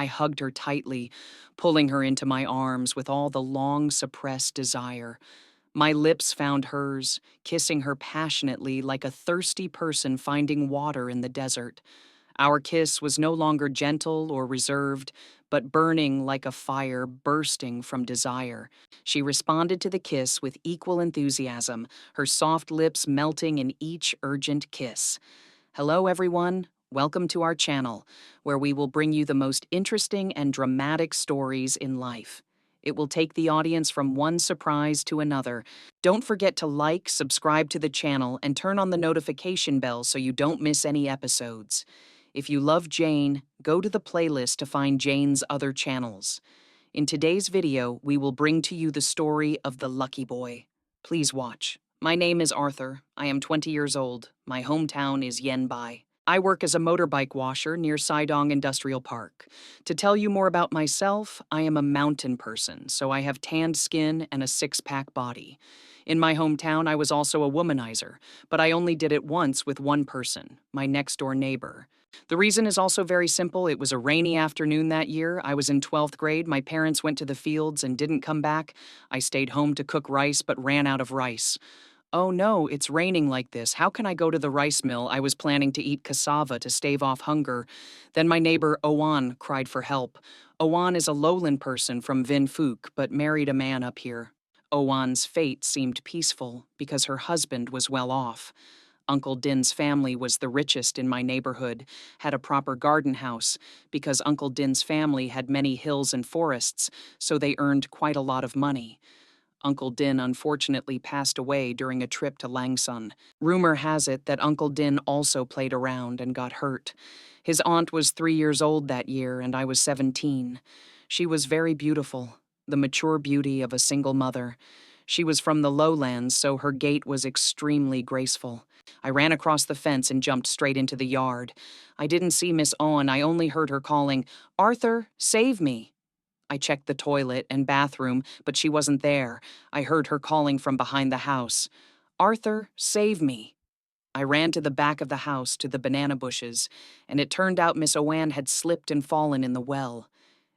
I hugged her tightly, pulling her into my arms with all the long suppressed desire. My lips found hers, kissing her passionately like a thirsty person finding water in the desert. Our kiss was no longer gentle or reserved, but burning like a fire bursting from desire. She responded to the kiss with equal enthusiasm, her soft lips melting in each urgent kiss. Hello, everyone. Welcome to our channel, where we will bring you the most interesting and dramatic stories in life. It will take the audience from one surprise to another. Don't forget to like, subscribe to the channel, and turn on the notification bell so you don't miss any episodes. If you love Jane, go to the playlist to find Jane's other channels. In today's video, we will bring to you the story of the Lucky Boy. Please watch. My name is Arthur. I am 20 years old. My hometown is Yenbai. I work as a motorbike washer near Saidong Industrial Park. To tell you more about myself, I am a mountain person, so I have tanned skin and a six-pack body. In my hometown, I was also a womanizer, but I only did it once with one person, my next-door neighbor. The reason is also very simple. It was a rainy afternoon that year. I was in 12th grade. My parents went to the fields and didn't come back. I stayed home to cook rice but ran out of rice. Oh no, it's raining like this. How can I go to the rice mill? I was planning to eat cassava to stave off hunger. Then my neighbor Owan cried for help. Owan is a lowland person from Vinh Phuc, but married a man up here. Owan's fate seemed peaceful because her husband was well off. Uncle Din's family was the richest in my neighborhood, had a proper garden house, because Uncle Din's family had many hills and forests, so they earned quite a lot of money. Uncle Din unfortunately passed away during a trip to Langsun. Rumor has it that Uncle Din also played around and got hurt. His aunt was 3 years old that year, and I was 17. She was very beautiful, the mature beauty of a single mother. She was from the lowlands, so her gait was extremely graceful. I ran across the fence and jumped straight into the yard. I didn't see Miss Owen, I only heard her calling, "Arthur, save me!" I checked the toilet and bathroom, but she wasn't there. I heard her calling from behind the house, "Arthur, save me!" I ran to the back of the house to the banana bushes, and it turned out Miss Owen had slipped and fallen in the well.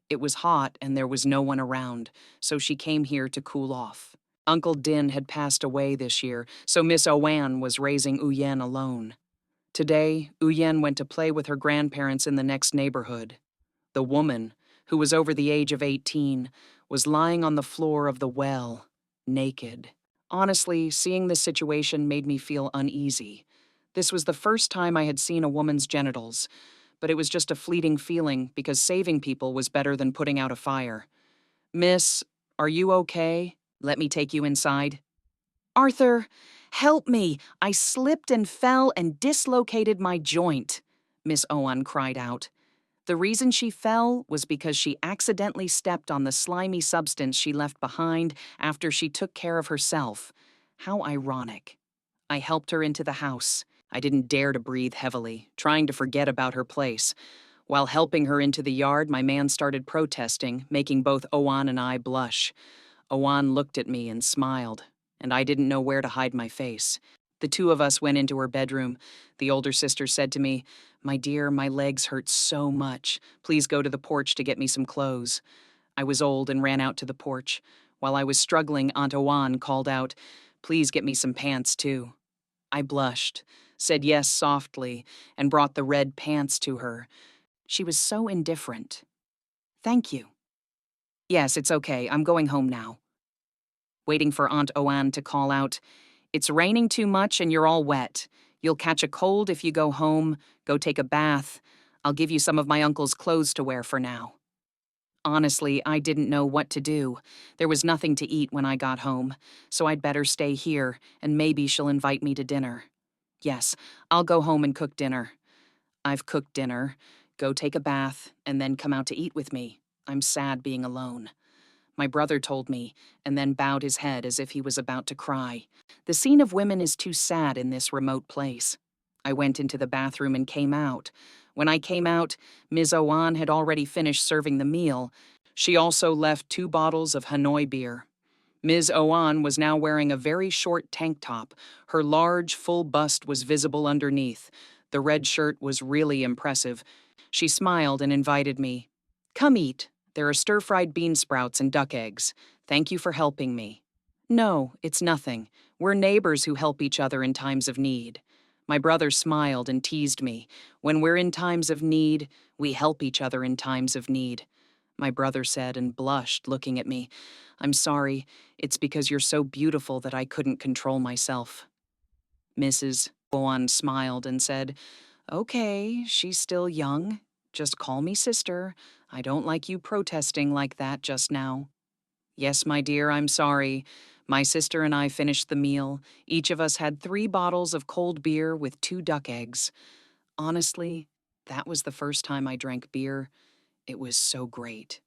It was hot and there was no one around, so she came here to cool off. Uncle Din had passed away this year, so Miss Owen was raising Uyen alone. Today, Uyen went to play with her grandparents in the next neighborhood. The woman, who was over the age of 18, was lying on the floor of the well, naked. Honestly, seeing this situation made me feel uneasy. This was the first time I had seen a woman's genitals, but it was just a fleeting feeling because saving people was better than putting out a fire. "Miss, are you okay? Let me take you inside." "Arthur, help me! I slipped and fell and dislocated my joint," Miss Owen cried out. The reason she fell was because she accidentally stepped on the slimy substance she left behind after she took care of herself. How ironic. I helped her into the house. I didn't dare to breathe heavily, trying to forget about her place. While helping her into the yard, my man started protesting, making both Owan and I blush. Owan looked at me and smiled, and I didn't know where to hide my face. The two of us went into her bedroom. The older sister said to me, "My dear, my legs hurt so much. Please go to the porch to get me some clothes." I was old and ran out to the porch. While I was struggling, Aunt Owan called out, "Please get me some pants, too." I blushed, said yes softly, and brought the red pants to her. She was so indifferent. "Thank you." "Yes, it's okay. I'm going home now." Waiting for Aunt Owan to call out, "It's raining too much and you're all wet. You'll catch a cold if you go home. Go take a bath. I'll give you some of my uncle's clothes to wear for now." Honestly, I didn't know what to do. There was nothing to eat when I got home, so I'd better stay here, and maybe she'll invite me to dinner. Yes, I'll go home and cook dinner. I've cooked dinner. Go take a bath, and then come out to eat with me. I'm sad being alone. My brother told me, and then bowed his head as if he was about to cry. The scene of women is too sad in this remote place. I went into the bathroom and came out. When I came out, Ms. Owan had already finished serving the meal. She also left 2 bottles of Hanoi beer. Ms. Owan was now wearing a very short tank top. Her large, full bust was visible underneath. The red shirt was really impressive. She smiled and invited me. Come eat. There are stir-fried bean sprouts and duck eggs. Thank you for helping me. No, it's nothing. We're neighbors who help each other in times of need. My brother smiled and teased me. When we're in times of need, we help each other in times of need. My brother said and blushed, looking at me. I'm sorry. It's because you're so beautiful that I couldn't control myself. Mrs. Bowen smiled and said, Okay, she's still young. Just call me sister. I don't like you protesting like that just now. Yes, my dear, I'm sorry. My sister and I finished the meal. Each of us had 3 bottles of cold beer with 2 duck eggs. Honestly, that was the first time I drank beer. It was so great.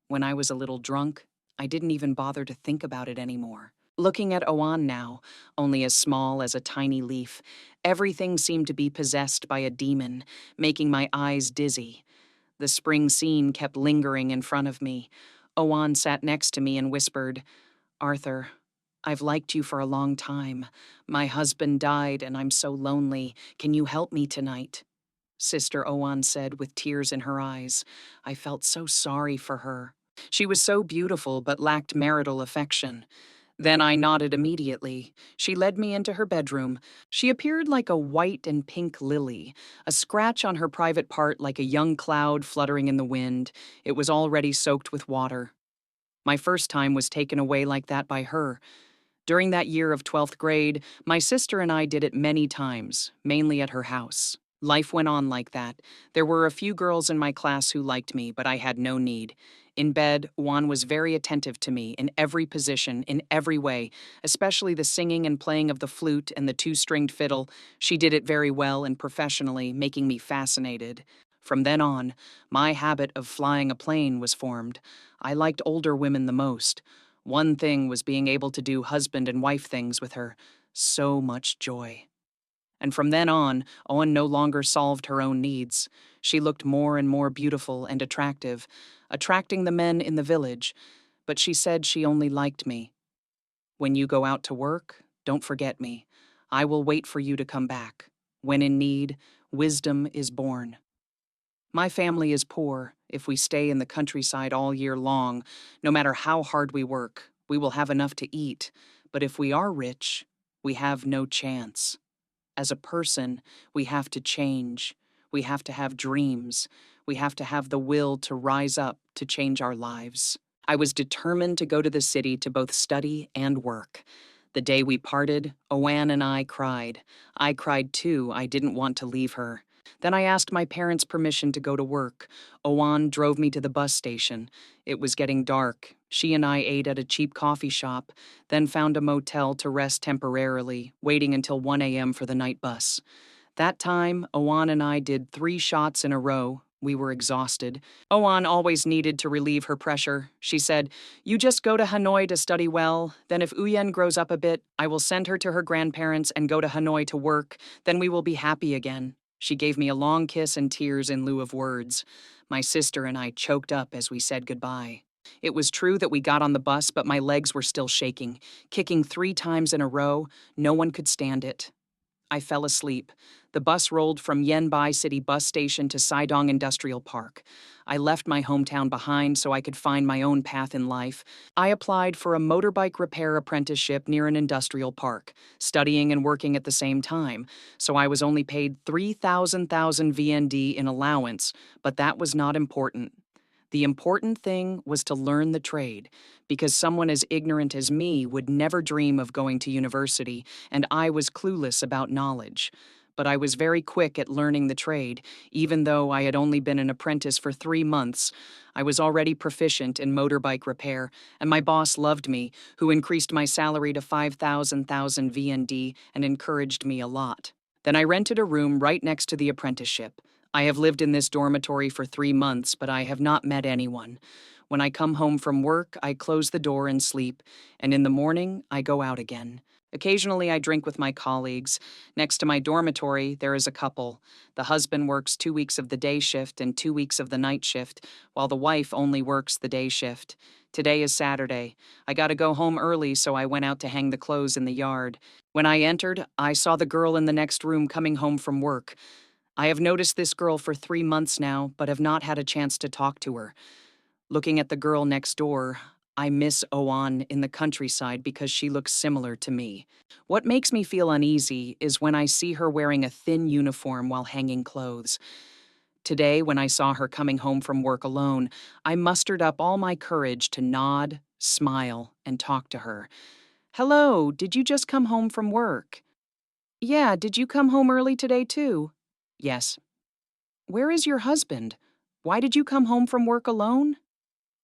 When I was a little drunk, I didn't even bother to think about it anymore. Looking at Owan now, only as small as a tiny leaf, everything seemed to be possessed by a demon, making my eyes dizzy. The spring scene kept lingering in front of me. Owan sat next to me and whispered, Arthur, I've liked you for a long time. My husband died and I'm so lonely. Can you help me tonight? Sister Owan said with tears in her eyes. I felt so sorry for her. She was so beautiful but lacked marital affection. Then I nodded immediately. She led me into her bedroom. She appeared like a white and pink lily, a scratch on her private part like a young cloud fluttering in the wind. It was already soaked with water. My first time was taken away like that by her. During that year of 12th grade, my sister and I did it many times, mainly at her house. Life went on like that. There were a few girls in my class who liked me, but I had no need. In bed, Juan was very attentive to me in every position, in every way, especially the singing and playing of the flute and the 2-stringed fiddle. She did it very well and professionally, making me fascinated. From then on, my habit of flying a plane was formed. I liked older women the most. One thing was being able to do husband and wife things with her. So much joy. And from then on, Owen no longer solved her own needs. She looked more and more beautiful and attractive, attracting the men in the village. But she said she only liked me. When you go out to work, don't forget me. I will wait for you to come back. When in need, wisdom is born. My family is poor. If we stay in the countryside all year long, no matter how hard we work, we will have enough to eat. But if we are rich, we have no chance. As a person, we have to change. We have to have dreams. We have to have the will to rise up to change our lives. I was determined to go to the city to both study and work. The day we parted, Owan and I cried. I cried too. I didn't want to leave her. Then I asked my parents' permission to go to work. Owan drove me to the bus station. It was getting dark. She and I ate at a cheap coffee shop, then found a motel to rest temporarily, waiting until 1 a.m. for the night bus. That time, Owan and I did 3 shots in a row. We were exhausted. Owan always needed to relieve her pressure. She said, You just go to Hanoi to study well. Then if Uyen grows up a bit, I will send her to her grandparents and go to Hanoi to work. Then we will be happy again. She gave me a long kiss and tears in lieu of words. My sister and I choked up as we said goodbye. It was true that we got on the bus, but my legs were still shaking. Kicking 3 times in a row, no one could stand it. I fell asleep. The bus rolled from Yenbai City Bus Station to Saidong Industrial Park. I left my hometown behind so I could find my own path in life. I applied for a motorbike repair apprenticeship near an industrial park, studying and working at the same time, so I was only paid 3,000 VND in allowance, but that was not important. The important thing was to learn the trade, because someone as ignorant as me would never dream of going to university, and I was clueless about knowledge. But I was very quick at learning the trade, even though I had only been an apprentice for 3 months. I was already proficient in motorbike repair, and my boss loved me, who increased my salary to 5,000 VND and encouraged me a lot. Then I rented a room right next to the apprenticeship. I have lived in this dormitory for 3 months, but I have not met anyone. When I come home from work, I close the door and sleep, and in the morning, I go out again. Occasionally, I drink with my colleagues. Next to my dormitory, there is a couple. The husband works 2 weeks of the day shift and 2 weeks of the night shift, while the wife only works the day shift. Today is Saturday. I got to go home early, so I went out to hang the clothes in the yard. When I entered, I saw the girl in the next room coming home from work. I have noticed this girl for 3 months now, but have not had a chance to talk to her. Looking at the girl next door, I miss Oan in the countryside because she looks similar to me. What makes me feel uneasy is when I see her wearing a thin uniform while hanging clothes. Today, when I saw her coming home from work alone, I mustered up all my courage to nod, smile, and talk to her. Hello, did you just come home from work? Yeah, did you come home early today too? Yes. Where is your husband? Why did you come home from work alone?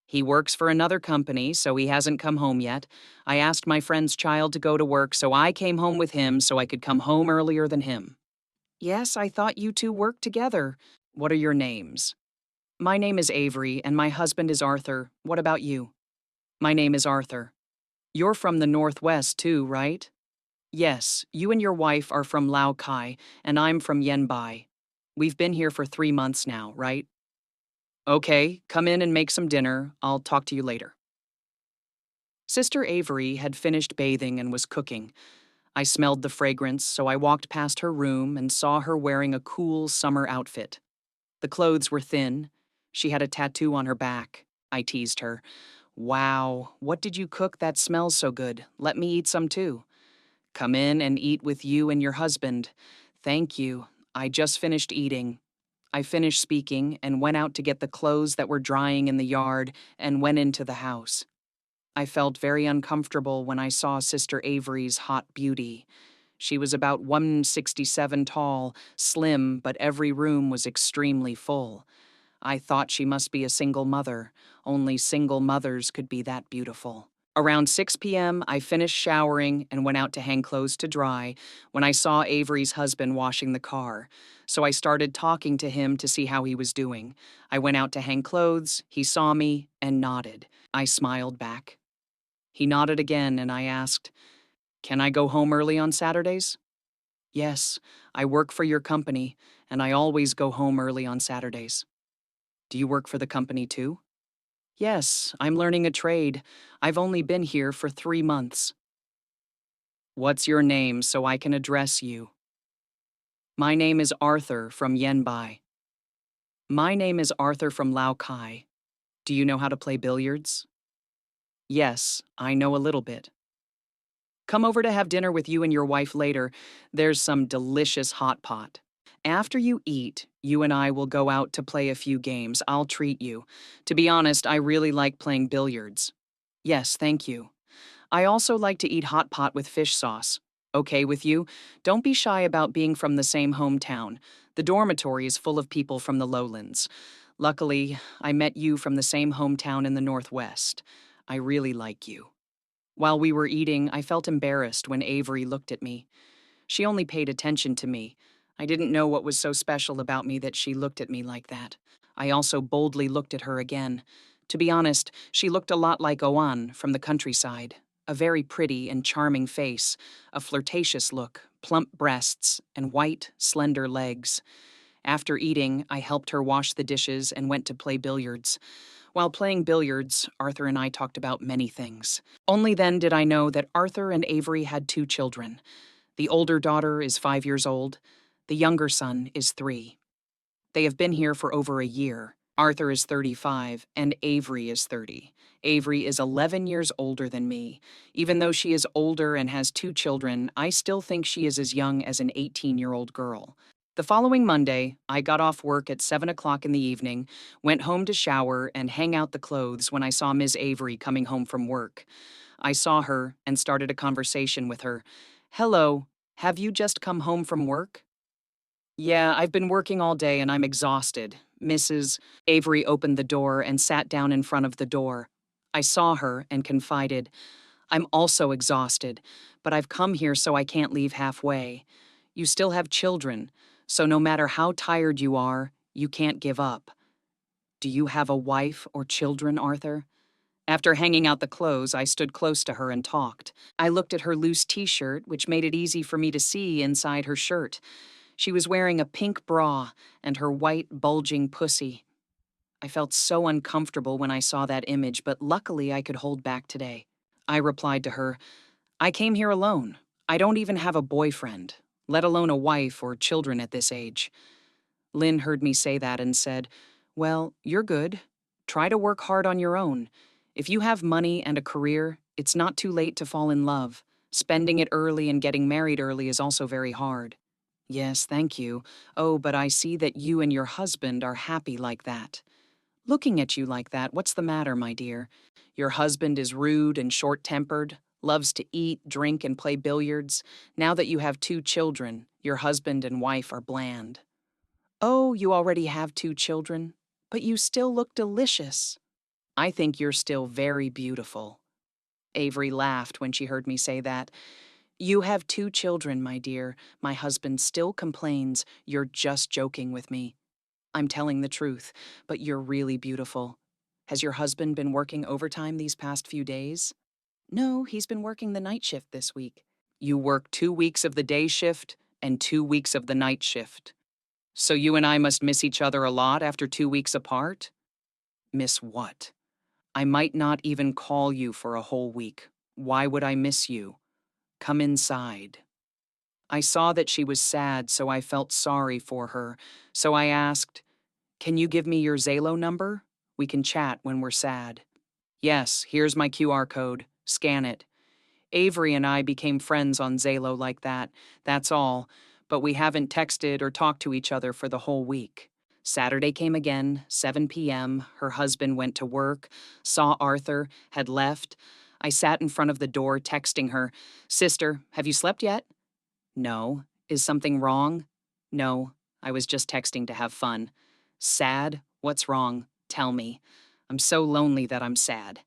He works for another company, so he hasn't come home yet. I asked my friend's child to go to work, so I came home with him so I could come home earlier than him. Yes, I thought you two worked together. What are your names? My name is Avery, and my husband is Arthur. What about you? My name is Arthur. You're from the Northwest, too, right? Yes, you and your wife are from Lao Kai, and I'm from Yenbai. We've been here for 3 months now, right? Okay, come in and make some dinner. I'll talk to you later. Sister Avery had finished bathing and was cooking. I smelled the fragrance, so I walked past her room and saw her wearing a cool summer outfit. The clothes were thin. She had a tattoo on her back. I teased her. Wow, what did you cook that smells so good? Let me eat some too. Come in and eat with you and your husband. Thank you. I just finished eating. I finished speaking and went out to get the clothes that were drying in the yard and went into the house. I felt very uncomfortable when I saw Sister Avery's hot beauty. She was about 167 tall, slim, but every room was extremely full. I thought she must be a single mother. Only single mothers could be that beautiful. Around 6 p.m., I finished showering and went out to hang clothes to dry when I saw Avery's husband washing the car. So I started talking to him to see how he was doing. I went out to hang clothes, he saw me, and nodded. I smiled back. He nodded again, and I asked, Can I go home early on Saturdays? Yes, I work for your company, and I always go home early on Saturdays. Do you work for the company too? Yes, I'm learning a trade. I've only been here for 3 months. What's your name so I can address you? My name is Arthur from Yenbai. My name is Arthur from Lao Kai. Do you know how to play billiards? Yes, I know a little bit. Come over to have dinner with you and your wife later. There's some delicious hot pot. After you eat, you and I will go out to play a few games. I'll treat you. To be honest, I really like playing billiards. Yes, thank you. I also like to eat hot pot with fish sauce. Okay with you? Don't be shy about being from the same hometown. The dormitory is full of people from the lowlands. Luckily, I met you from the same hometown in the Northwest. I really like you. While we were eating, I felt embarrassed when Avery looked at me. She only paid attention to me. I didn't know what was so special about me that she looked at me like that. I also boldly looked at her again. To be honest, she looked a lot like Oan from the countryside. A very pretty and charming face, a flirtatious look, plump breasts, and white, slender legs. After eating, I helped her wash the dishes and went to play billiards. While playing billiards, Arthur and I talked about many things. Only then did I know that Arthur and Avery had 2 children. The older daughter is 5 years old. The younger son is 3. They have been here for over a year. Arthur is 35 and Avery is 30. Avery is 11 years older than me. Even though she is older and has 2 children, I still think she is as young as an 18-year-old girl. The following Monday, I got off work at 7 o'clock in the evening, went home to shower and hang out the clothes when I saw Ms. Avery coming home from work. I saw her and started a conversation with her. Hello, have you just come home from work? Yeah, I've been working all day and I'm exhausted. Mrs. Avery opened the door and sat down in front of the door. I saw her and confided, I'm also exhausted, but I've come here so I can't leave halfway. You still have children, so no matter how tired you are, you can't give up. Do you have a wife or children, Arthur? After hanging out the clothes, I stood close to her and talked. I looked at her loose t-shirt, which made it easy for me to see inside her shirt. She was wearing a pink bra and her white, bulging pussy. I felt so uncomfortable when I saw that image, but luckily I could hold back today. I replied to her, I came here alone. I don't even have a boyfriend, let alone a wife or children at this age. Lynn heard me say that and said, "Well, you're good. Try to work hard on your own. If you have money and a career, it's not too late to fall in love. Spending it early and getting married early is also very hard." "Yes, thank you. Oh, but I see that you and your husband are happy like that." "Looking at you like that, what's the matter, my dear? Your husband is rude and short-tempered, loves to eat, drink, and play billiards. Now that you have 2 children, your husband and wife are bland." "Oh, you already have 2 children? But you still look delicious." "I think you're still very beautiful." Avery laughed when she heard me say that. "You have 2 children, my dear. My husband still complains you're just joking with me. I'm telling the truth, but you're really beautiful. Has your husband been working overtime these past few days?" "No, he's been working the night shift this week." "You work 2 weeks of the day shift and 2 weeks of the night shift. So you and I must miss each other a lot after 2 weeks apart?" "Miss what? I might not even call you for a whole week. Why would I miss you? Come inside." I saw that she was sad, so I felt sorry for her. So I asked, "Can you give me your Zalo number? We can chat when we're sad." "Yes, here's my QR code. Scan it." Avery and I became friends on Zalo like that. That's all. But we haven't texted or talked to each other for the whole week. Saturday came again, 7 p.m. Her husband went to work, saw Arthur, had left. I sat in front of the door texting her, "Sister, have you slept yet?" "No." "Is something wrong?" "No. I was just texting to have fun." "Sad? What's wrong? Tell me. I'm so lonely that I'm sad."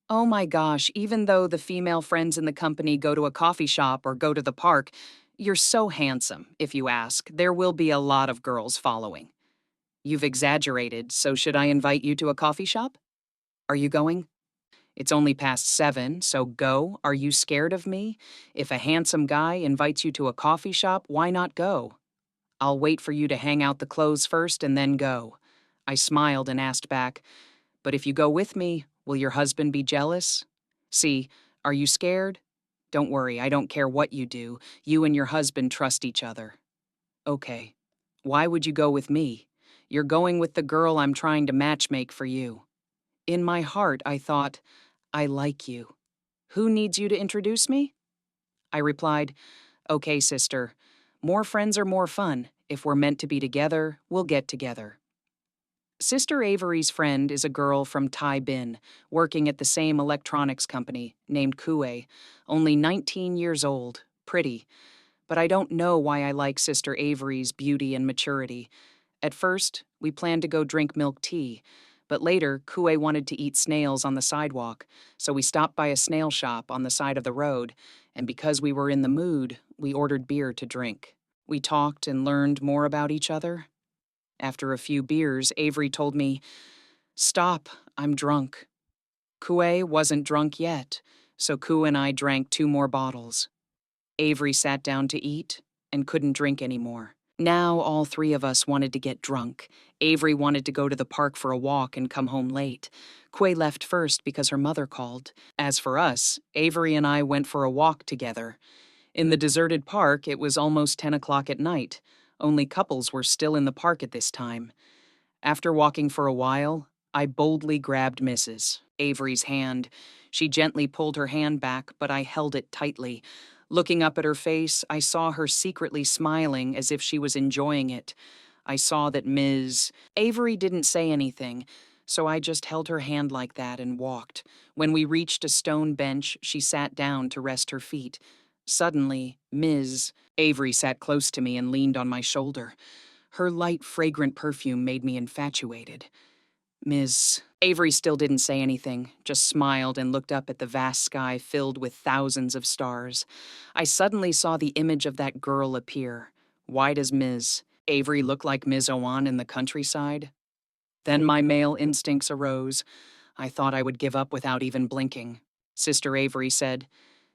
"Oh my gosh, even though the female friends in the company go to a coffee shop or go to the park, you're so handsome, if you ask. There will be a lot of girls following." "You've exaggerated, so should I invite you to a coffee shop?" "Are you going?" "It's only past 7, so go. Are you scared of me? If a handsome guy invites you to a coffee shop, why not go?" "I'll wait for you to hang out the clothes first and then go." I smiled and asked back, "But if you go with me, will your husband be jealous?" "See, are you scared? Don't worry, I don't care what you do. You and your husband trust each other." "Okay. Why would you go with me? You're going with the girl I'm trying to matchmake for you." In my heart, I thought, "I like you. Who needs you to introduce me?" I replied, "Okay, sister. More friends are more fun. If we're meant to be together, we'll get together." Sister Avery's friend is a girl from Tai Bin, working at the same electronics company, named Kue, only 19 years old, pretty. But I don't know why I like Sister Avery's beauty and maturity. At first, we planned to go drink milk tea, but later, Kue wanted to eat snails on the sidewalk, so we stopped by a snail shop on the side of the road, and because we were in the mood, we ordered beer to drink. We talked and learned more about each other. After a few beers, Avery told me, "Stop, I'm drunk." Kue wasn't drunk yet, so Kue and I drank 2 more bottles. Avery sat down to eat and couldn't drink anymore. Now all 3 of us wanted to get drunk. Avery wanted to go to the park for a walk and come home late. Kue left first because her mother called. As for us, Avery and I went for a walk together. In the deserted park, it was almost 10 o'clock at night. Only couples were still in the park at this time. After walking for a while, I boldly grabbed Mrs. Avery's hand. She gently pulled her hand back, but I held it tightly. Looking up at her face, I saw her secretly smiling as if she was enjoying it. I saw that Ms. Avery didn't say anything, so I just held her hand like that and walked. When we reached a stone bench, she sat down to rest her feet. Suddenly, Ms. Avery sat close to me and leaned on my shoulder. Her light, fragrant perfume made me infatuated. Ms. Avery still didn't say anything, just smiled and looked up at the vast sky filled with thousands of stars. I suddenly saw the image of that girl appear. Why does Ms. Avery look like Ms. Owen in the countryside? Then my male instincts arose. I thought I would give up without even blinking. Sister Avery said,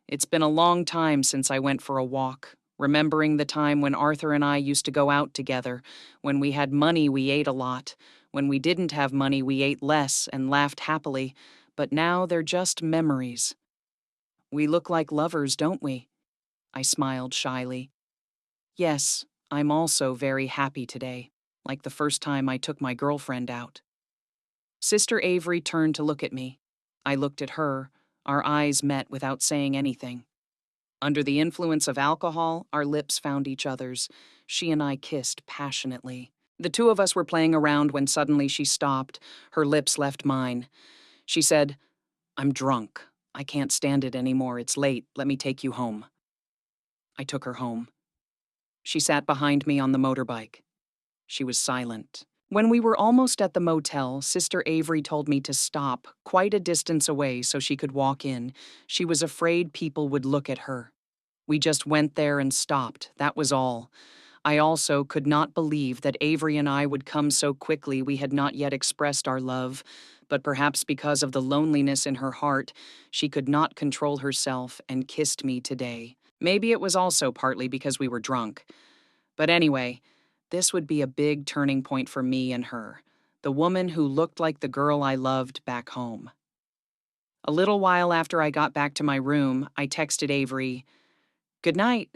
"It's been a long time since I went for a walk. Remembering the time when Arthur and I used to go out together. When we had money, we ate a lot. When we didn't have money, we ate less and laughed happily. But now they're just memories." "We look like lovers, don't we?" I smiled shyly. "Yes, I'm also very happy today." like the first time I took my girlfriend out. Sister Avery turned to look at me. I looked at her. Our eyes met without saying anything. Under the influence of alcohol, our lips found each other's. She and I kissed passionately. The two of us were playing around when suddenly she stopped. Her lips left mine. She said, "I'm drunk. I can't stand it anymore. It's late. Let me take you home." I took her home. She sat behind me on the motorbike. She was silent. When we were almost at the motel, Sister Avery told me to stop, quite a distance away so she could walk in. She was afraid people would look at her. We just went there and stopped, that was all. I also could not believe that Avery and I would come so quickly we had not yet expressed our love, but perhaps because of the loneliness in her heart, she could not control herself and kissed me today. Maybe it was also partly because we were drunk. But anyway, this would be a big turning point for me and her, the woman who looked like the girl I loved back home. A little while after I got back to my room, I texted Avery, "Good night."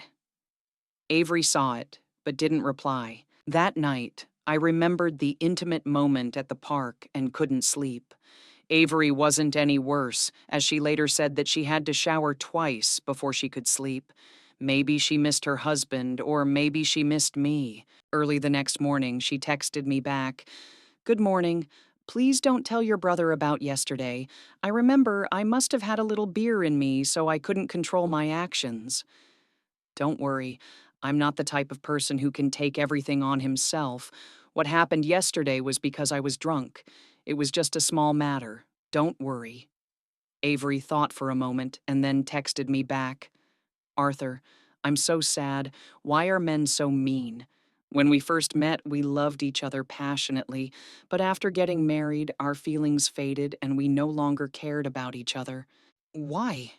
Avery saw it, but didn't reply. That night, I remembered the intimate moment at the park and couldn't sleep. Avery wasn't any worse, as she later said that she had to shower twice before she could sleep. Maybe she missed her husband, or maybe she missed me. Early the next morning, she texted me back, "Good morning. Please don't tell your brother about yesterday. I remember I must have had a little beer in me, so I couldn't control my actions." Don't worry, I'm not the type of person who can take everything on himself. What happened yesterday was because I was drunk. It was just a small matter. Don't worry. Avery thought for a moment and then texted me back, "Arthur, I'm so sad. Why are men so mean? When we first met, we loved each other passionately, but after getting married, our feelings faded and we no longer cared about each other. Why?"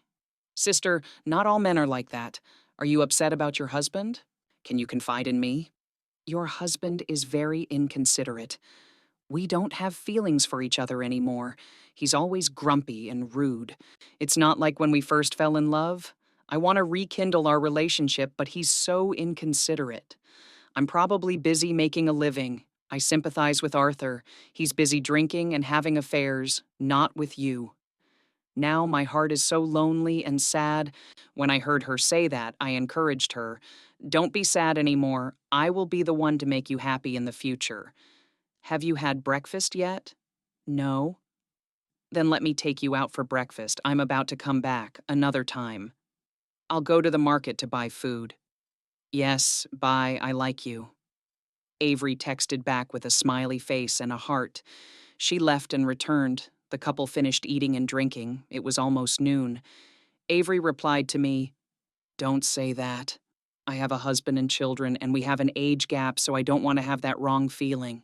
"Sister, not all men are like that. Are you upset about your husband? Can you confide in me?" "Your husband is very inconsiderate. We don't have feelings for each other anymore. He's always grumpy and rude. It's not like when we first fell in love. I want to rekindle our relationship, but he's so inconsiderate. I'm probably busy making a living. I sympathize with Arthur. He's busy drinking and having affairs, not with you." Now my heart is so lonely and sad. When I heard her say that, I encouraged her. "Don't be sad anymore. I will be the one to make you happy in the future." "Have you had breakfast yet?" "No." "Then let me take you out for breakfast. I'm about to come back, another time. I'll go to the market to buy food." "Yes, bye, I like you." Avery texted back with a smiley face and a heart. She left and returned. The couple finished eating and drinking. It was almost noon. Avery replied to me, "Don't say that. I have a husband and children, and we have an age gap, so I don't want to have that wrong feeling."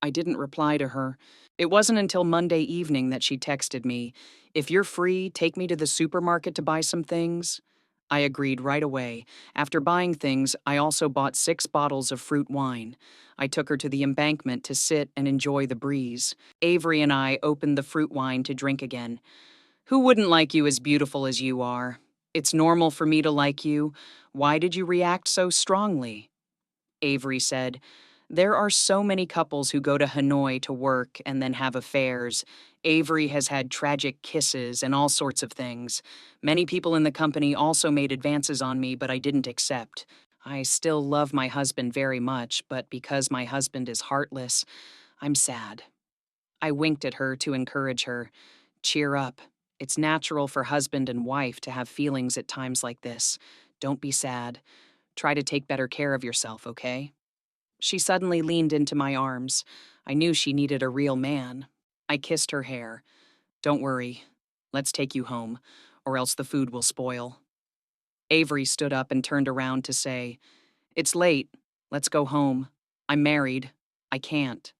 I didn't reply to her. It wasn't until Monday evening that she texted me, "If you're free, take me to the supermarket to buy some things." I agreed right away. After buying things, I also bought 6 bottles of fruit wine. I took her to the embankment to sit and enjoy the breeze. Avery and I opened the fruit wine to drink again. "Who wouldn't like you as beautiful as you are? It's normal for me to like you. Why did you react so strongly?" Avery said, "There are so many couples who go to Hanoi to work and then have affairs. Avery has had tragic kisses and all sorts of things. Many people in the company also made advances on me, but I didn't accept. I still love my husband very much, but because my husband is heartless, I'm sad." I winked at her to encourage her. "Cheer up. It's natural for husband and wife to have feelings at times like this. Don't be sad. Try to take better care of yourself, okay?" She suddenly leaned into my arms. I knew she needed a real man. I kissed her hair. "Don't worry. Let's take you home, or else the food will spoil." Avery stood up and turned around to say, "It's late. Let's go home. I'm married. I can't."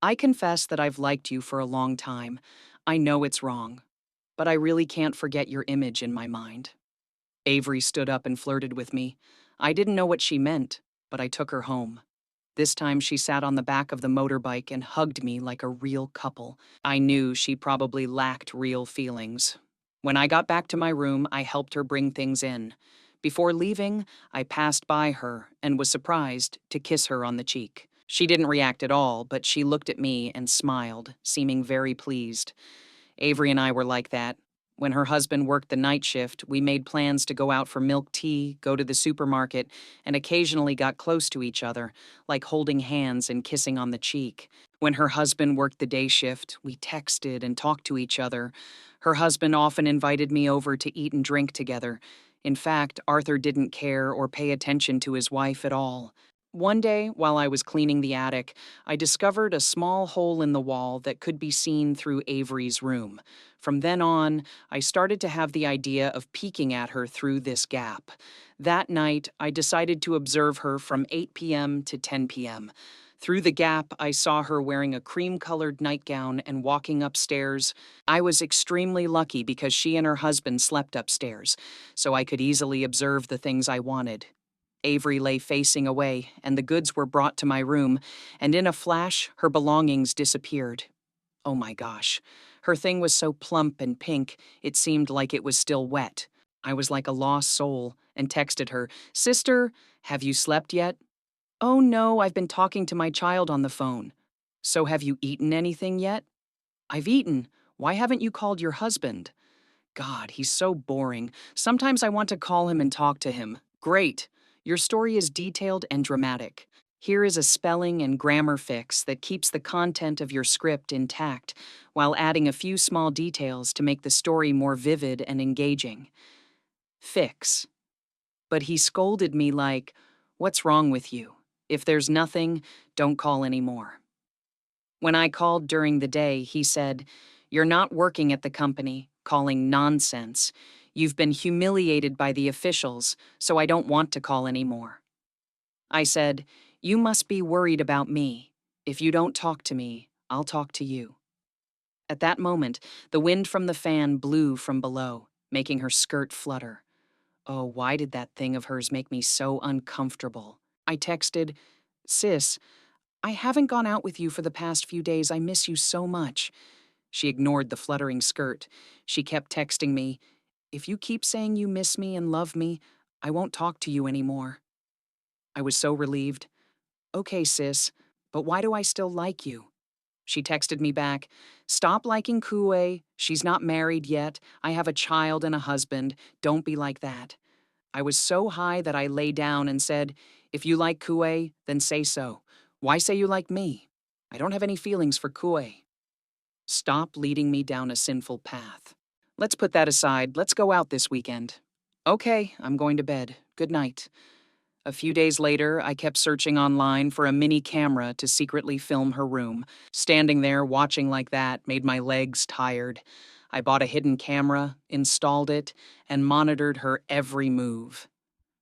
I confess that I've liked you for a long time. I know it's wrong, but I really can't forget your image in my mind. Avery stood up and flirted with me. I didn't know what she meant, but I took her home. This time she sat on the back of the motorbike and hugged me like a real couple. I knew she probably lacked real feelings. When I got back to my room, I helped her bring things in. Before leaving, I passed by her and was surprised to kiss her on the cheek. She didn't react at all, but she looked at me and smiled, seeming very pleased. Avery and I were like that. When her husband worked the night shift, we made plans to go out for milk tea, go to the supermarket, and occasionally got close to each other, like holding hands and kissing on the cheek. When her husband worked the day shift, we texted and talked to each other. Her husband often invited me over to eat and drink together. In fact, Arthur didn't care or pay attention to his wife at all. One day, while I was cleaning the attic, I discovered a small hole in the wall that could be seen through Avery's room. From then on, I started to have the idea of peeking at her through this gap. That night, I decided to observe her from 8 p.m. to 10 p.m. Through the gap, I saw her wearing a cream-colored nightgown and walking upstairs. I was extremely lucky because she and her husband slept upstairs, so I could easily observe the things I wanted. Avery lay facing away, and the goods were brought to my room, and in a flash, her belongings disappeared. Oh my gosh. Her thing was so plump and pink, it seemed like it was still wet. I was like a lost soul and texted her, "Sister, have you slept yet?" "Oh no, I've been talking to my child on the phone." "So have you eaten anything yet?" "I've eaten. Why haven't you called your husband?" God, he's so boring. Sometimes I want to call him and talk to him. Great. Your story is detailed and dramatic. Here is a spelling and grammar fix that keeps the content of your script intact while adding a few small details to make the story more vivid and engaging. Fix. But he scolded me like, "What's wrong with you? If there's nothing, don't call anymore." When I called during the day, he said, "You're not working at the company, calling nonsense. You've been humiliated by the officials, so I don't want to call anymore." I said, "You must be worried about me. If you don't talk to me, I'll talk to you." At that moment, the wind from the fan blew from below, making her skirt flutter. Oh, why did that thing of hers make me so uncomfortable? I texted, "Sis, I haven't gone out with you for the past few days. I miss you so much." She ignored the fluttering skirt. She kept texting me, "If you keep saying you miss me and love me, I won't talk to you anymore." I was so relieved. "Okay, sis, but why do I still like you?" She texted me back, "Stop liking Kue. She's not married yet. I have a child and a husband. Don't be like that." I was so high that I lay down and said, "If you like Kue, then say so. Why say you like me? I don't have any feelings for Kue." Stop leading me down a sinful path. Let's put that aside. Let's go out this weekend. Okay, I'm going to bed. Good night. A few days later, I kept searching online for a mini camera to secretly film her room. Standing there watching like that made my legs tired. I bought a hidden camera, installed it, and monitored her every move.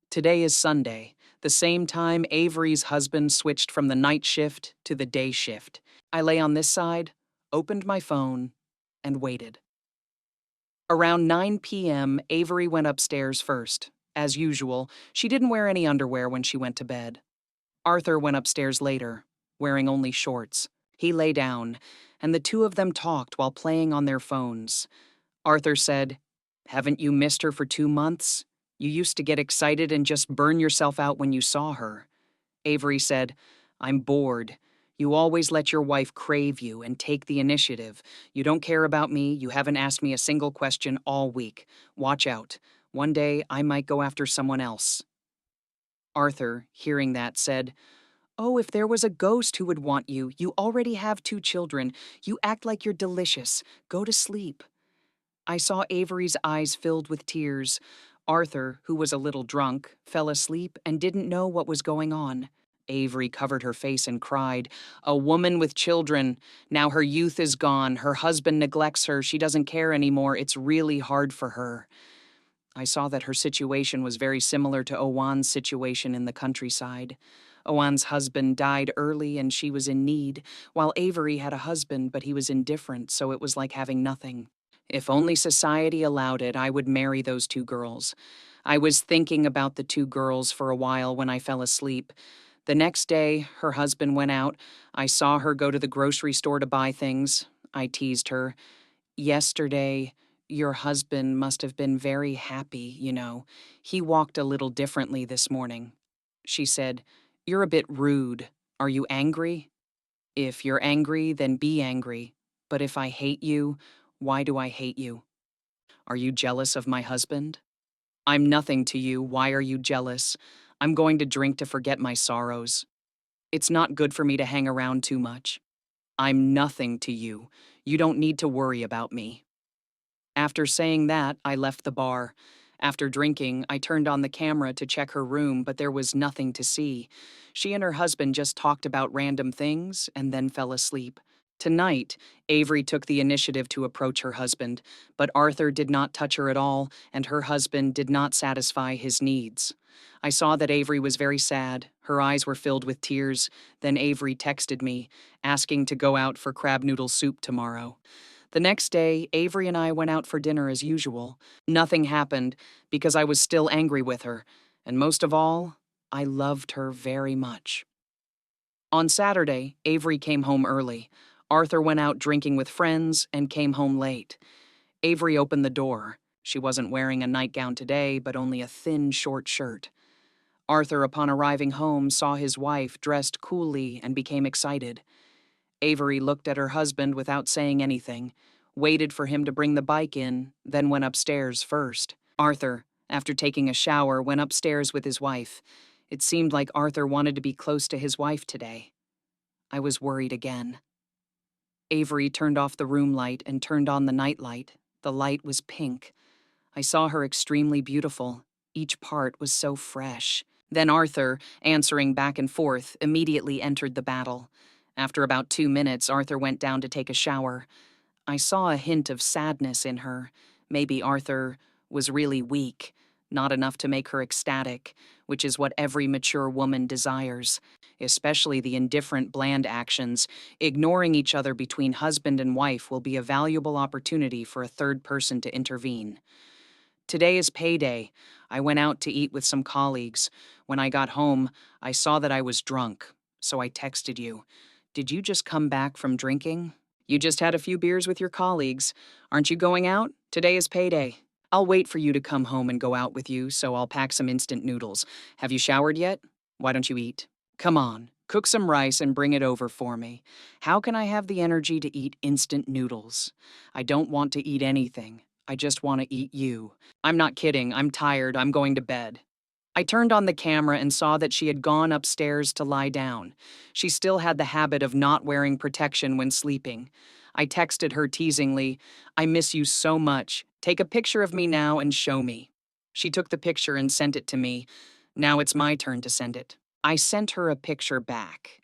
Today is Sunday, the same time Avery's husband switched from the night shift to the day shift. I lay on this side, opened my phone, and waited. Around 9 p.m., Avery went upstairs first. As usual, she didn't wear any underwear when she went to bed. Arthur went upstairs later, wearing only shorts. He lay down, and the two of them talked while playing on their phones. Arthur said, "Haven't you missed her for 2 months? You used to get excited and just burn yourself out when you saw her." Avery said, "I'm bored. You always let your wife crave you and take the initiative. You don't care about me. You haven't asked me a single question all week. Watch out. One day I might go after someone else." Arthur, hearing that, said, "Oh, if there was a ghost who would want you. You already have 2 children. You act like you're delicious. Go to sleep." I saw Avery's eyes filled with tears. Arthur, who was a little drunk, fell asleep and didn't know what was going on. Avery covered her face and cried, "A woman with children. Now her youth is gone. Her husband neglects her. She doesn't care anymore. It's really hard for her." I saw that her situation was very similar to Owan's situation in the countryside. Owan's husband died early and she was in need, while Avery had a husband but he was indifferent, so it was like having nothing. If only society allowed it, I would marry those 2 girls. I was thinking about the 2 girls for a while when I fell asleep. The next day, her husband went out. I saw her go to the grocery store to buy things. I teased her. "Yesterday, your husband must have been very happy, you know. He walked a little differently this morning." She said, "You're a bit rude." Are you angry? If you're angry, then be angry. But if I hate you, why do I hate you? Are you jealous of my husband? I'm nothing to you. Why are you jealous? I'm going to drink to forget my sorrows. It's not good for me to hang around too much. I'm nothing to you. You don't need to worry about me. After saying that, I left the bar. After drinking, I turned on the camera to check her room, but there was nothing to see. She and her husband just talked about random things and then fell asleep. Tonight, Avery took the initiative to approach her husband, but Arthur did not touch her at all, and her husband did not satisfy his needs. I saw that Avery was very sad. Her eyes were filled with tears. Then Avery texted me, asking to go out for crab noodle soup tomorrow. The next day, Avery and I went out for dinner as usual. Nothing happened because I was still angry with her, and most of all, I loved her very much. On Saturday, Avery came home early. Arthur went out drinking with friends and came home late. Avery opened the door. She wasn't wearing a nightgown today, but only a thin, short shirt. Arthur, upon arriving home, saw his wife dressed coolly and became excited. Avery looked at her husband without saying anything, waited for him to bring the bike in, then went upstairs first. Arthur, after taking a shower, went upstairs with his wife. It seemed like Arthur wanted to be close to his wife today. I was worried again. Avery turned off the room light and turned on the night light. The light was pink. I saw her extremely beautiful. Each part was so fresh. Then Arthur, answering back and forth, immediately entered the battle. After about 2 minutes, Arthur went down to take a shower. I saw a hint of sadness in her. Maybe Arthur was really weak, not enough to make her ecstatic, which is what every mature woman desires, especially the indifferent, bland actions. Ignoring each other between husband and wife will be a valuable opportunity for a third person to intervene. Today is payday. I went out to eat with some colleagues. When I got home, I saw that I was drunk, so I texted you. Did you just come back from drinking? You just had a few beers with your colleagues. Aren't you going out? Today is payday. I'll wait for you to come home and go out with you, so I'll pack some instant noodles. Have you showered yet? Why don't you eat? Come on, cook some rice and bring it over for me. How can I have the energy to eat instant noodles? I don't want to eat anything. I just want to eat you. I'm not kidding. I'm tired. I'm going to bed. I turned on the camera and saw that she had gone upstairs to lie down. She still had the habit of not wearing protection when sleeping. I texted her teasingly, I miss you so much. Take a picture of me now and show me. She took the picture and sent it to me. Now it's my turn to send it. I sent her a picture back.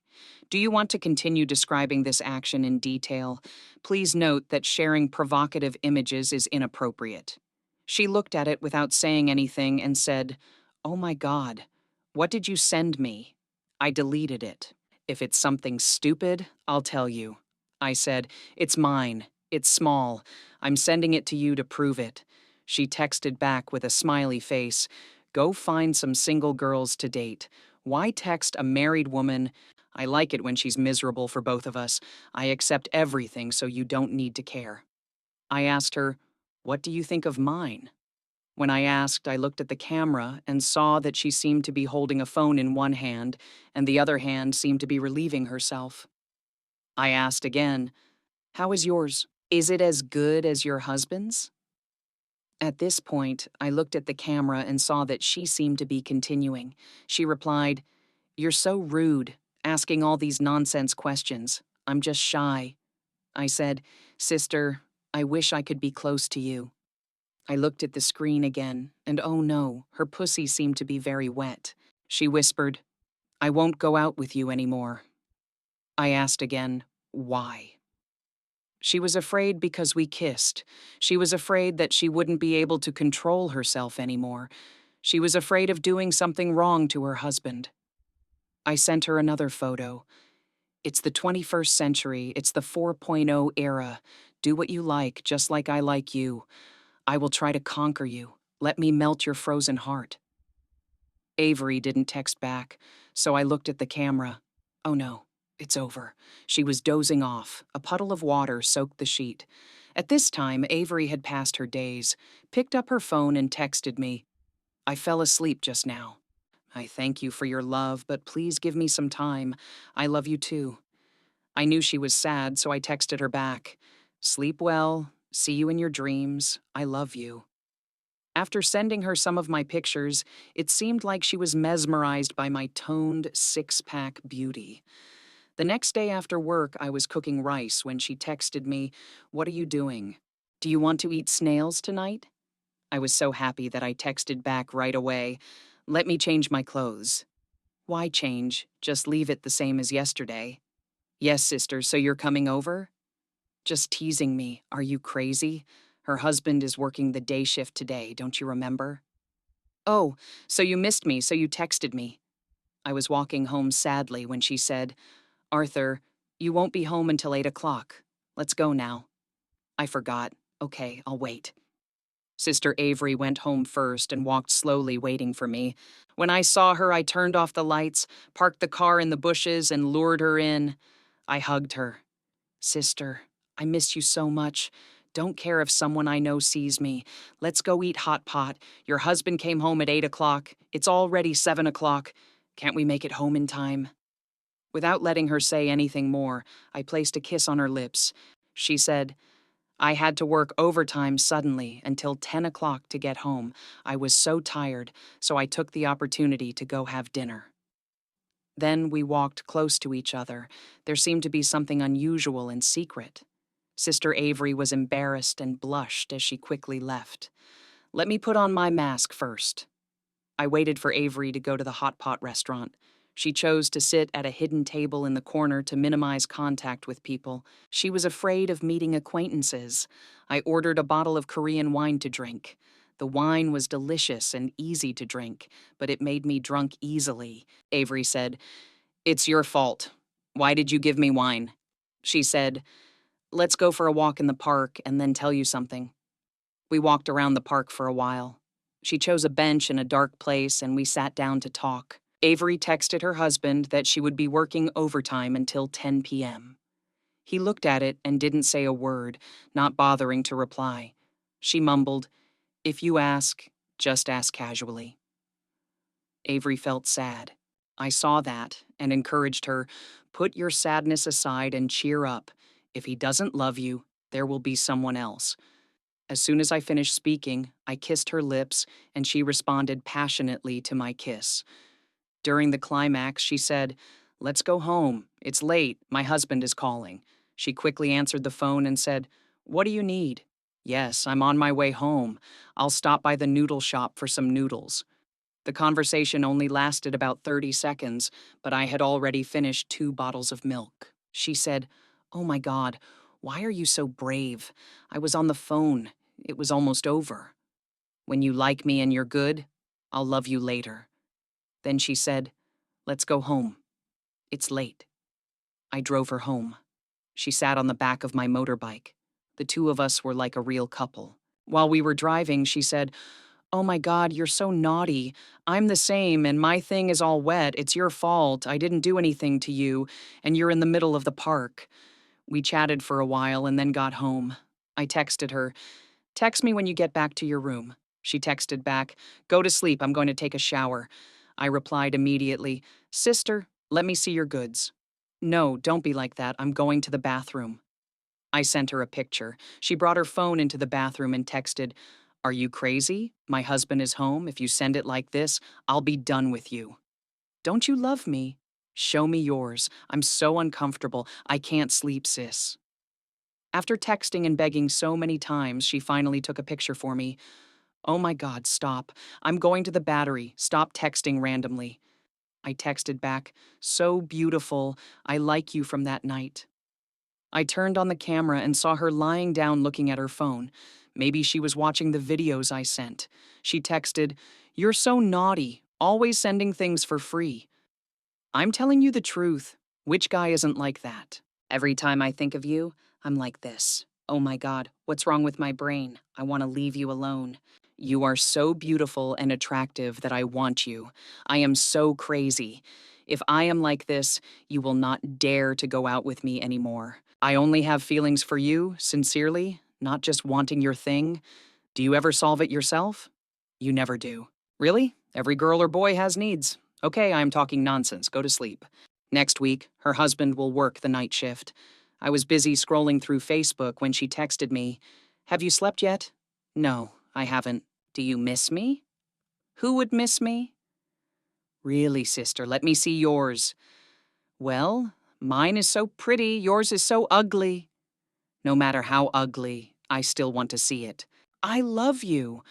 Do you want to continue describing this action in detail? Please note that sharing provocative images is inappropriate. She looked at it without saying anything and said, Oh my God, what did you send me? I deleted it. If it's something stupid, I'll tell you. I said, It's mine. It's small. I'm sending it to you to prove it. She texted back with a smiley face. Go find some single girls to date. Why text a married woman? I like it when she's miserable for both of us. I accept everything so you don't need to care. I asked her, What do you think of mine? When I asked, I looked at the camera and saw that she seemed to be holding a phone in one hand, and the other hand seemed to be relieving herself. I asked again, How is yours? Is it as good as your husband's? At this point, I looked at the camera and saw that she seemed to be continuing. She replied, You're so rude, asking all these nonsense questions. I'm just shy. I said, Sister, I wish I could be close to you. I looked at the screen again, and oh no, her pussy seemed to be very wet. She whispered, I won't go out with you anymore. I asked again, Why? She was afraid because we kissed. She was afraid that she wouldn't be able to control herself anymore. She was afraid of doing something wrong to her husband. I sent her another photo. It's the 21st century. It's the 4.0 era. Do what you like, just like I like you. I will try to conquer you. Let me melt your frozen heart. Avery didn't text back, so I looked at the camera. Oh no, it's over. She was dozing off. A puddle of water soaked the sheet. At this time, Avery had passed her daze, picked up her phone and texted me. I fell asleep just now. I thank you for your love, but please give me some time. I love you too. I knew she was sad, so I texted her back. Sleep well. See you in your dreams. I love you. After sending her some of my pictures, it seemed like she was mesmerized by my toned six-pack beauty. The next day after work, I was cooking rice when she texted me, "What are you doing? Do you want to eat snails tonight?" I was so happy that I texted back right away, "Let me change my clothes." Why change? Just leave it the same as yesterday. Yes, sister, so you're coming over? Just teasing me. Are you crazy? Her husband is working the day shift today, don't you remember? Oh, so you missed me, so you texted me. I was walking home sadly when she said, "Arthur, you won't be home until 8 o'clock. Let's go now." I forgot. Okay, I'll wait. Sister Avery went home first and walked slowly, waiting for me. When I saw her, I turned off the lights, parked the car in the bushes, and lured her in. I hugged her. "Sister, I miss you so much. Don't care if someone I know sees me. Let's go eat hot pot. Your husband came home at 8 o'clock. It's already 7 o'clock. Can't we make it home in time?" Without letting her say anything more, I placed a kiss on her lips. She said, "I had to work overtime suddenly until 10 o'clock to get home. I was so tired, so I took the opportunity to go have dinner." Then we walked close to each other. There seemed to be something unusual and secret. Sister Avery was embarrassed and blushed as she quickly left. "Let me put on my mask first." I waited for Avery to go to the hot pot restaurant. She chose to sit at a hidden table in the corner to minimize contact with people. She was afraid of meeting acquaintances. I ordered a bottle of Korean wine to drink. The wine was delicious and easy to drink, but it made me drunk easily. Avery said, "It's your fault. Why did you give me wine?" She said, "Let's go for a walk in the park and then tell you something." We walked around the park for a while. She chose a bench in a dark place and we sat down to talk. Avery texted her husband that she would be working overtime until 10 p.m. He looked at it and didn't say a word, not bothering to reply. She mumbled, "If you ask, just ask casually." Avery felt sad. I saw that and encouraged her, "Put your sadness aside and cheer up. If he doesn't love you, there will be someone else." As soon as I finished speaking, I kissed her lips, and she responded passionately to my kiss. During the climax, she said, "Let's go home. It's late. My husband is calling." She quickly answered the phone and said, "What do you need?" "Yes, I'm on my way home. I'll stop by the noodle shop for some noodles." The conversation only lasted about 30 seconds, but I had already finished 2 bottles of milk. She said, "Oh my God, why are you so brave? I was on the phone. It was almost over. When you like me and you're good, I'll love you later." Then she said, "Let's go home. It's late." I drove her home. She sat on the back of my motorbike. The two of us were like a real couple. While we were driving, she said, "Oh my God, you're so naughty. I'm the same, and my thing is all wet. It's your fault. I didn't do anything to you, and you're in the middle of the park." We chatted for a while and then got home. I texted her, "Text me when you get back to your room." She texted back, "Go to sleep. I'm going to take a shower." I replied immediately, "Sister, let me see your goods." "No, don't be like that. I'm going to the bathroom." I sent her a picture. She brought her phone into the bathroom and texted, "Are you crazy? My husband is home. If you send it like this, I'll be done with you." "Don't you love me? Show me yours. I'm so uncomfortable. I can't sleep, sis." After texting and begging so many times, she finally took a picture for me. "Oh my God, stop. I'm going to the Battery. Stop texting randomly." I texted back, "So beautiful. I like you from that night." I turned on the camera and saw her lying down looking at her phone. Maybe she was watching the videos I sent. She texted, "You're so naughty, always sending things for free." I'm telling you the truth. Which guy isn't like that? Every time I think of you, I'm like this. Oh my God, what's wrong with my brain? I want to leave you alone. You are so beautiful and attractive that I want you. I am so crazy. If I am like this, you will not dare to go out with me anymore. I only have feelings for you, sincerely, not just wanting your thing. Do you ever solve it yourself? You never do. Really? Every girl or boy has needs. Okay, I am talking nonsense. Go to sleep. Next week, her husband will work the night shift. I was busy scrolling through Facebook when she texted me, "Have you slept yet?" "No, I haven't. Do you miss me?" "Who would miss me?" "Really, sister, let me see yours." "Well, mine is so pretty, yours is so ugly." "No matter how ugly, I still want to see it." "I love you.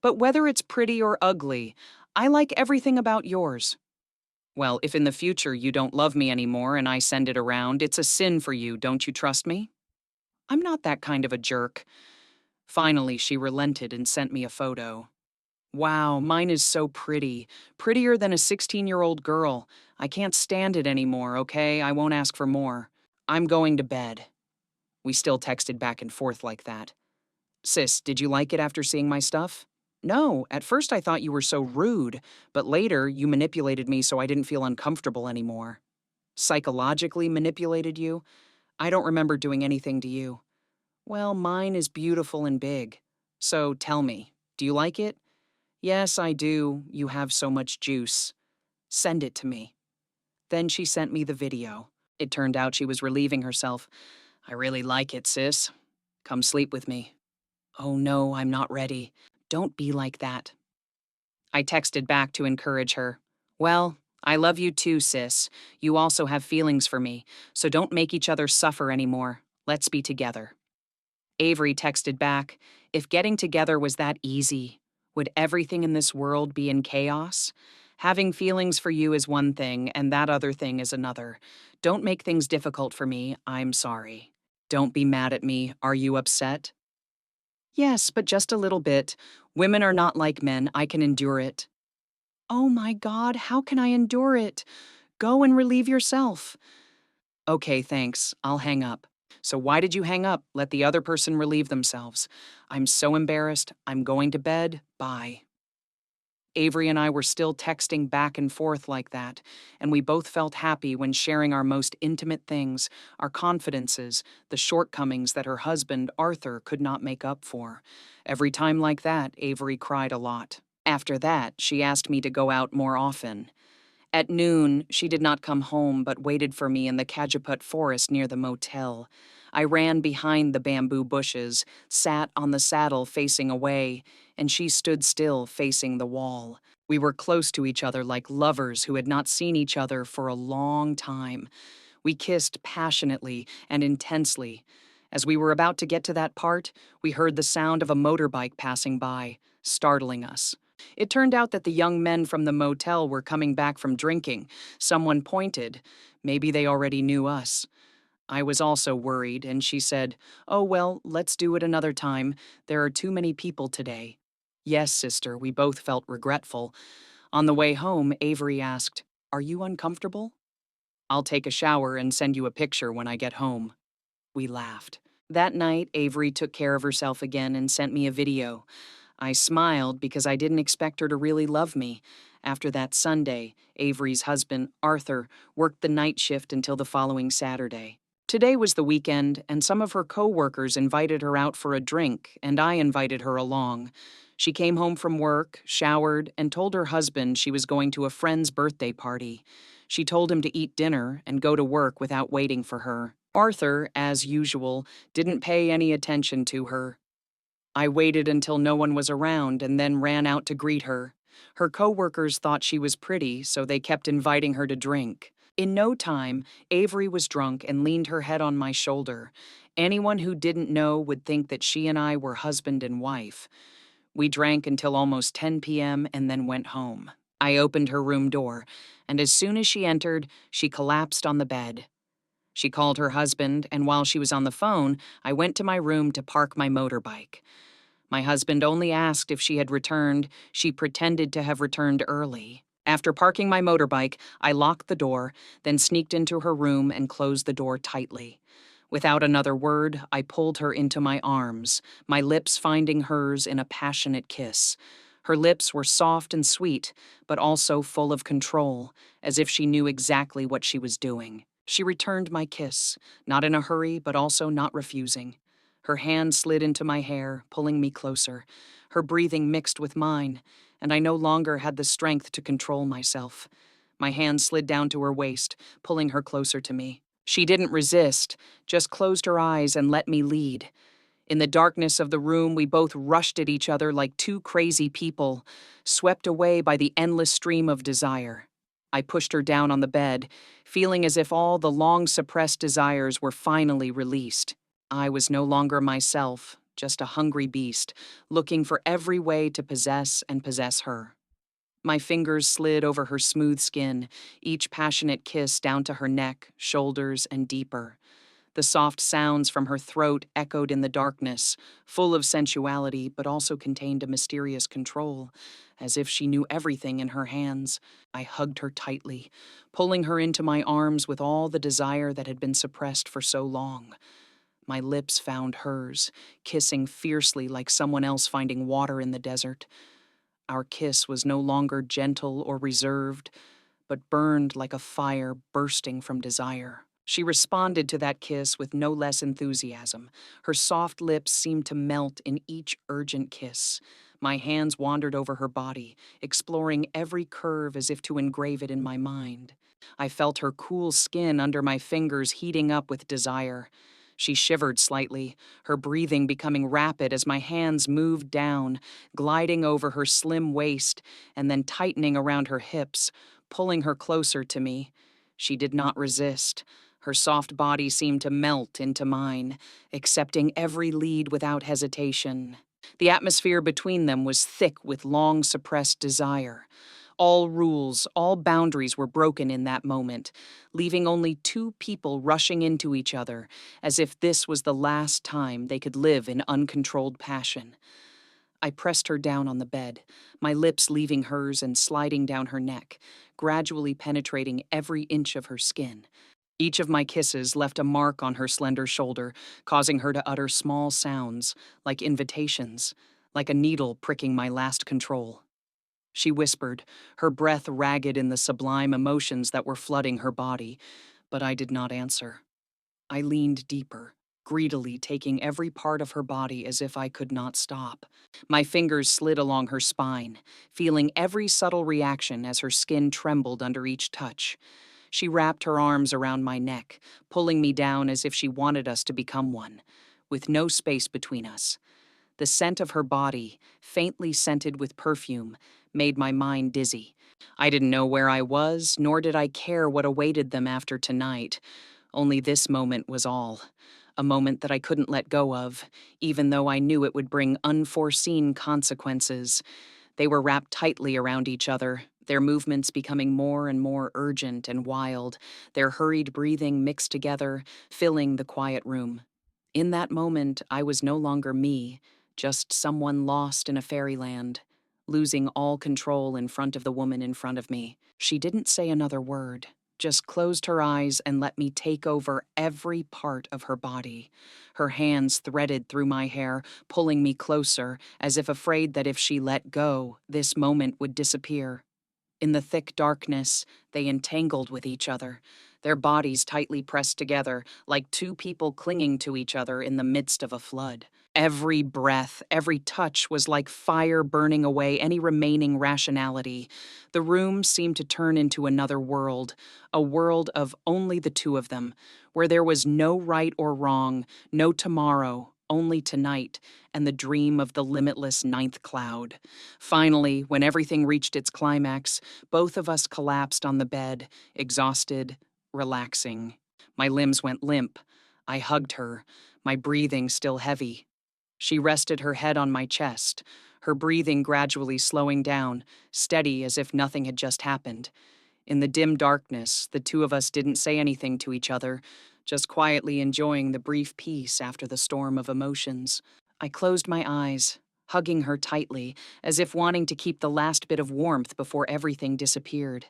But whether it's pretty or ugly, I like everything about yours." "Well, if in the future you don't love me anymore and I send it around, it's a sin for you, don't you trust me?" "I'm not that kind of a jerk." Finally, she relented and sent me a photo. "Wow, mine is so pretty. Prettier than a 16-year-old girl. I can't stand it anymore, okay? I won't ask for more. I'm going to bed." We still texted back and forth like that. "Sis, did you like it after seeing my stuff?" "No, at first I thought you were so rude, but later you manipulated me so I didn't feel uncomfortable anymore." "Psychologically manipulated you? I don't remember doing anything to you." "Well, mine is beautiful and big. So tell me, do you like it?" "Yes, I do. You have so much juice." "Send it to me." Then she sent me the video. It turned out she was relieving herself. "I really like it, sis. Come sleep with me." "Oh no, I'm not ready. Don't be like that." I texted back to encourage her. "Well, I love you too, sis. You also have feelings for me, so don't make each other suffer anymore. Let's be together." Avery texted back, "If getting together was that easy, would everything in this world be in chaos? Having feelings for you is one thing, and that other thing is another. Don't make things difficult for me. I'm sorry. Don't be mad at me. Are you upset?" "Yes, but just a little bit. Women are not like men. I can endure it." "Oh my God, how can I endure it? Go and relieve yourself." "Okay, thanks. I'll hang up." "So why did you hang up? Let the other person relieve themselves." "I'm so embarrassed. I'm going to bed. Bye." Avery and I were still texting back and forth like that, and we both felt happy when sharing our most intimate things, our confidences, the shortcomings that her husband, Arthur, could not make up for. Every time like that, Avery cried a lot. After that, she asked me to go out more often. At noon, she did not come home but waited for me in the Cajuput forest near the motel. I ran behind the bamboo bushes, sat on the saddle facing away, and she stood still facing the wall. We were close to each other like lovers who had not seen each other for a long time. We kissed passionately and intensely. As we were about to get to that part, we heard the sound of a motorbike passing by, startling us. It turned out that the young men from the motel were coming back from drinking. Someone pointed. Maybe they already knew us. I was also worried, and she said, "Oh, well, let's do it another time. There are too many people today." "Yes, sister," we both felt regretful. On the way home, Avery asked, "Are you uncomfortable?" "I'll take a shower and send you a picture when I get home." We laughed. That night, Avery took care of herself again and sent me a video. I smiled because I didn't expect her to really love me. After that Sunday, Avery's husband, Arthur, worked the night shift until the following Saturday. Today was the weekend, and some of her co-workers invited her out for a drink, and I invited her along. She came home from work, showered, and told her husband she was going to a friend's birthday party. She told him to eat dinner and go to work without waiting for her. Arthur, as usual, didn't pay any attention to her. I waited until no one was around and then ran out to greet her. Her coworkers thought she was pretty, so they kept inviting her to drink. In no time, Avery was drunk and leaned her head on my shoulder. Anyone who didn't know would think that she and I were husband and wife. We drank until almost 10 p.m. and then went home. I opened her room door, and as soon as she entered, she collapsed on the bed. She called her husband, and while she was on the phone, I went to my room to park my motorbike. My husband only asked if she had returned. She pretended to have returned early. After parking my motorbike, I locked the door, then sneaked into her room and closed the door tightly. Without another word, I pulled her into my arms, my lips finding hers in a passionate kiss. Her lips were soft and sweet, but also full of control, as if she knew exactly what she was doing. She returned my kiss, not in a hurry, but also not refusing. Her hand slid into my hair, pulling me closer. Her breathing mixed with mine. and I no longer had the strength to control myself. My hand slid down to her waist, pulling her closer to me. She didn't resist, just closed her eyes and let me lead. In the darkness of the room, we both rushed at each other like two crazy people, swept away by the endless stream of desire. I pushed her down on the bed, feeling as if all the long suppressed desires were finally released. I was no longer myself, just a hungry beast, looking for every way to possess and possess her. My fingers slid over her smooth skin, each passionate kiss down to her neck, shoulders, and deeper. The soft sounds from her throat echoed in the darkness, full of sensuality, but also contained a mysterious control, as if she knew everything in her hands. I hugged her tightly, pulling her into my arms with all the desire that had been suppressed for so long. My lips found hers, kissing fiercely like someone else finding water in the desert. Our kiss was no longer gentle or reserved, but burned like a fire bursting from desire. She responded to that kiss with no less enthusiasm. Her soft lips seemed to melt in each urgent kiss. My hands wandered over her body, exploring every curve as if to engrave it in my mind. I felt her cool skin under my fingers heating up with desire. She shivered slightly, her breathing becoming rapid as my hands moved down, gliding over her slim waist and then tightening around her hips, pulling her closer to me. She did not resist. Her soft body seemed to melt into mine, accepting every lead without hesitation. The atmosphere between them was thick with long suppressed desire. All rules, all boundaries were broken in that moment, leaving only two people rushing into each other, as if this was the last time they could live in uncontrolled passion. I pressed her down on the bed, my lips leaving hers and sliding down her neck, gradually penetrating every inch of her skin. Each of my kisses left a mark on her slender shoulder, causing her to utter small sounds, like invitations, like a needle pricking my last control. She whispered, her breath ragged in the sublime emotions that were flooding her body, but I did not answer. I leaned deeper, greedily taking every part of her body as if I could not stop. My fingers slid along her spine, feeling every subtle reaction as her skin trembled under each touch. She wrapped her arms around my neck, pulling me down as if she wanted us to become one, with no space between us. The scent of her body, faintly scented with perfume, made my mind dizzy. I didn't know where I was, nor did I care what awaited them after tonight. Only this moment was all. A moment that I couldn't let go of, even though I knew it would bring unforeseen consequences. They were wrapped tightly around each other, their movements becoming more and more urgent and wild, their hurried breathing mixed together, filling the quiet room. In that moment, I was no longer me, just someone lost in a fairyland, losing all control in front of the woman in front of me. She didn't say another word, just closed her eyes and let me take over every part of her body. Her hands threaded through my hair, pulling me closer, as if afraid that if she let go, this moment would disappear. In the thick darkness, they entangled with each other, their bodies tightly pressed together, like two people clinging to each other in the midst of a flood. Every breath, every touch was like fire burning away any remaining rationality. The room seemed to turn into another world, a world of only the two of them, where there was no right or wrong, no tomorrow, only tonight, and the dream of the limitless ninth cloud. Finally, when everything reached its climax, both of us collapsed on the bed, exhausted, relaxing. My limbs went limp. I hugged her, my breathing still heavy. She rested her head on my chest, her breathing gradually slowing down, steady as if nothing had just happened. In the dim darkness, the two of us didn't say anything to each other, just quietly enjoying the brief peace after the storm of emotions. I closed my eyes, hugging her tightly, as if wanting to keep the last bit of warmth before everything disappeared.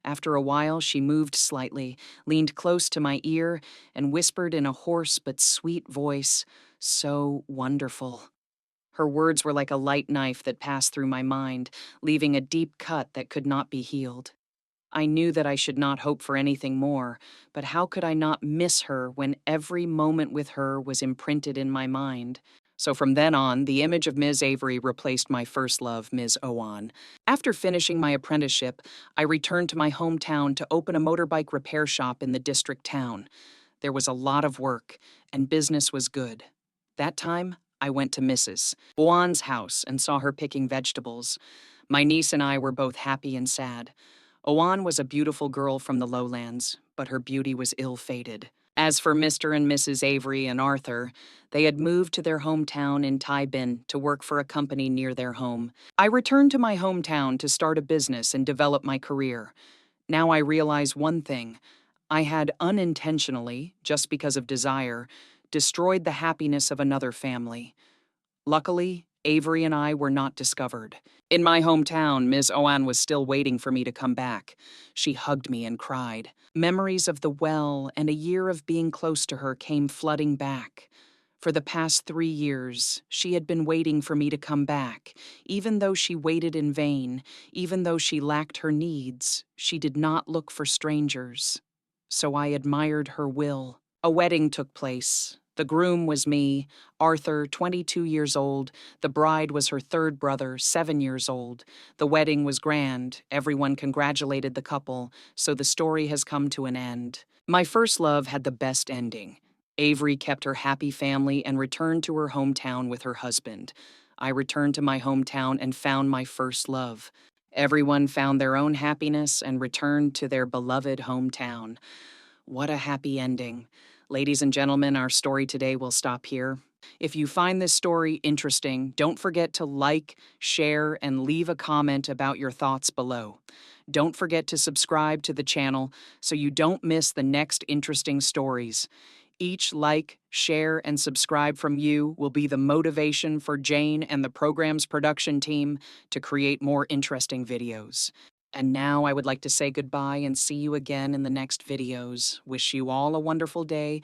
After a while, she moved slightly, leaned close to my ear, and whispered in a hoarse but sweet voice, "So wonderful." Her words were like a light knife that passed through my mind, leaving a deep cut that could not be healed. I knew that I should not hope for anything more, but how could I not miss her when every moment with her was imprinted in my mind? So from then on, the image of Ms. Avery replaced my first love, Ms. Owan. After finishing my apprenticeship, I returned to my hometown to open a motorbike repair shop in the district town. There was a lot of work, and business was good. That time, I went to Mrs. Owan's house and saw her picking vegetables. My niece and I were both happy and sad. Owan was a beautiful girl from the lowlands, but her beauty was ill-fated. As for Mr. and Mrs. Avery and Arthur, they had moved to their hometown in Taibin to work for a company near their home. I returned to my hometown to start a business and develop my career. Now I realize one thing. I had unintentionally, just because of desire, destroyed the happiness of another family. Luckily, Avery and I were not discovered. In my hometown, Ms. Owan was still waiting for me to come back. She hugged me and cried. Memories of the well and a year of being close to her came flooding back. For the past 3 years, she had been waiting for me to come back. Even though she waited in vain, even though she lacked her needs, she did not look for strangers. So I admired her will. A wedding took place. The groom was me, Arthur, 22 years old. The bride was her third brother, 7 years old. The wedding was grand. Everyone congratulated the couple, so the story has come to an end. My first love had the best ending. Avery kept her happy family and returned to her hometown with her husband. I returned to my hometown and found my first love. Everyone found their own happiness and returned to their beloved hometown. What a happy ending. Ladies and gentlemen, our story today will stop here. If you find this story interesting, don't forget to like, share, and leave a comment about your thoughts below. Don't forget to subscribe to the channel so you don't miss the next interesting stories. Each like, share, and subscribe from you will be the motivation for Jane and the program's production team to create more interesting videos. And now I would like to say goodbye and see you again in the next videos. Wish you all a wonderful day.